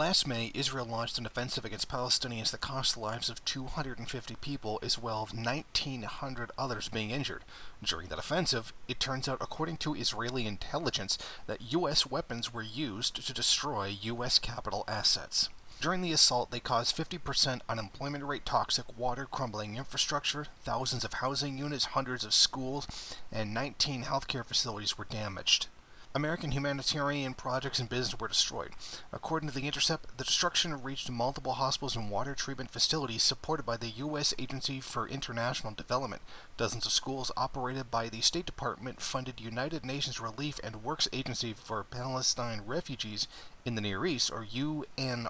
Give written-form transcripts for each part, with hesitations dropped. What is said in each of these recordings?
Last May, Israel launched an offensive against Palestinians that cost the lives of 250 people as well as 1,900 others being injured. During that offensive, it turns out, according to Israeli intelligence, that U.S. weapons were used to destroy U.S. capital assets. During the assault, they caused 50% unemployment rate, toxic water, crumbling infrastructure, thousands of housing units, hundreds of schools, and 19 healthcare facilities were damaged. American humanitarian projects and business were destroyed. According to The Intercept, the destruction reached multiple hospitals and water treatment facilities supported by the U.S. Agency for International Development. Dozens of schools operated by the State Department funded United Nations Relief and Works Agency for Palestine Refugees in the Near East, or UNRWA,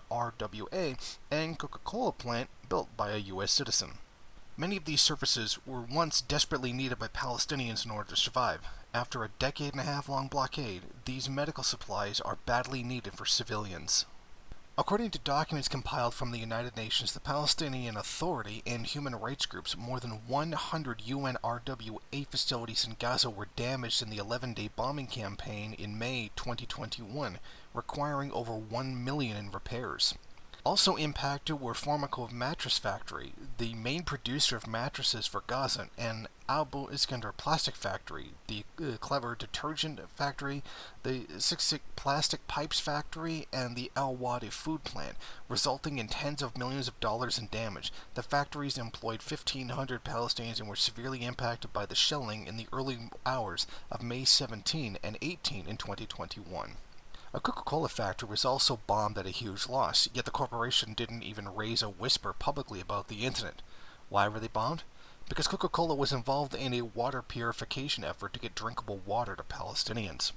and coca-cola plant built by a U.S. citizen. Many of these services were once desperately needed by Palestinians in order to survive. After a decade-and-a-half-long blockade, these medical supplies are badly needed for civilians. According to documents compiled from the United Nations, the Palestinian Authority, and human rights groups, more than 100 UNRWA facilities in Gaza were damaged in the 11-day bombing campaign in May 2021, requiring over $1 million in repairs. Also impacted were Pharmaco Mattress Factory, the main producer of mattresses for Gaza, and Abu Iskandar Plastic Factory, the Clever Detergent Factory, the Siksik Plastic Pipes Factory, and the Al Wadi Food Plant, resulting in tens of millions of dollars in damage. The factories employed 1,500 Palestinians and were severely impacted by the shelling in the early hours of May 17 and 18 in 2021. A Coca-Cola factory was also bombed at a huge loss, yet the corporation didn't even raise a whisper publicly about the incident. Why were they bombed? Because Coca-Cola was involved in a water purification effort to get drinkable water to Palestinians.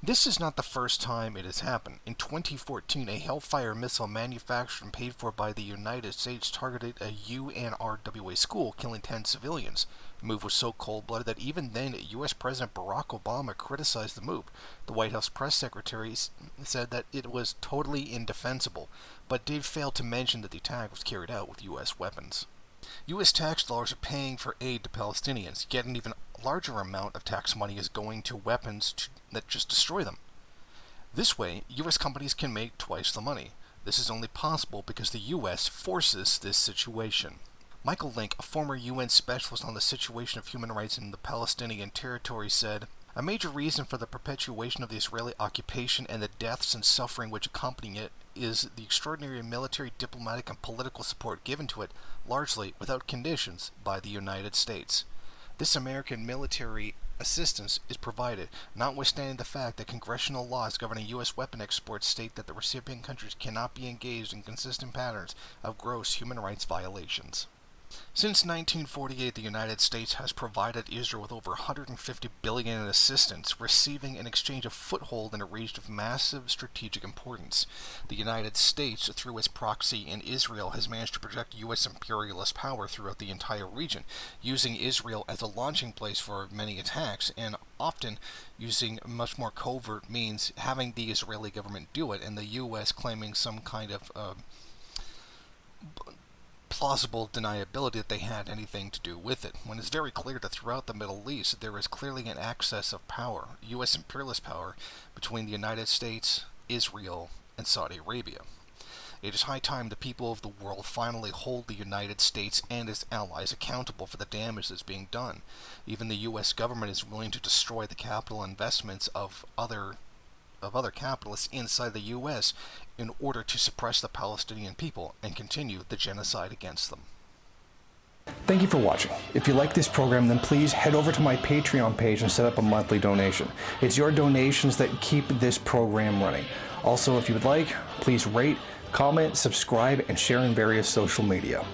This is not the first time it has happened. In 2014, a Hellfire missile manufactured and paid for by the United States targeted a UNRWA school, killing 10 civilians. The move was so cold-blooded that even then, U.S. President Barack Obama criticized the move. The White House press secretary said that it was totally indefensible, but did fail to mention that the attack was carried out with U.S. weapons. U.S. tax dollars are paying for aid to Palestinians, yet an even larger amount of tax money is going to weapons that just destroy them. This way, U.S. companies can make twice the money. This is only possible because the U.S. forces this situation. Michael Link, a former UN specialist on the situation of human rights in the Palestinian territory, said, "A major reason for the perpetuation of the Israeli occupation and the deaths and suffering which accompany it is the extraordinary military, diplomatic, and political support given to it, largely without conditions, by the United States. This American military assistance is provided, notwithstanding the fact that congressional laws governing U.S. weapon exports state that the recipient countries cannot be engaged in consistent patterns of gross human rights violations." Since 1948, the United States has provided Israel with over $150 billion in assistance, receiving in exchange a foothold in a region of massive strategic importance. The United States, through its proxy in Israel, has managed to project U.S. imperialist power throughout the entire region, using Israel as a launching place for many attacks, and often using much more covert means, having the Israeli government do it, and the U.S. claiming some kind of plausible deniability that they had anything to do with it, when it's very clear that throughout the Middle East there is clearly an axis of power, U.S. imperialist power, between the United States, Israel, and Saudi Arabia. It is high time the people of the world finally hold the United States and its allies accountable for the damage that's being done. Even the U.S. government is willing to destroy the capital investments of other capitalists inside the U.S. in order to suppress the Palestinian people and continue the genocide against them. Thank you for watching. If you like this program, then please head over to my Patreon page and set up a monthly donation. It's your donations that keep this program running. Also, if you would like, please rate, comment, subscribe, and share in various social media.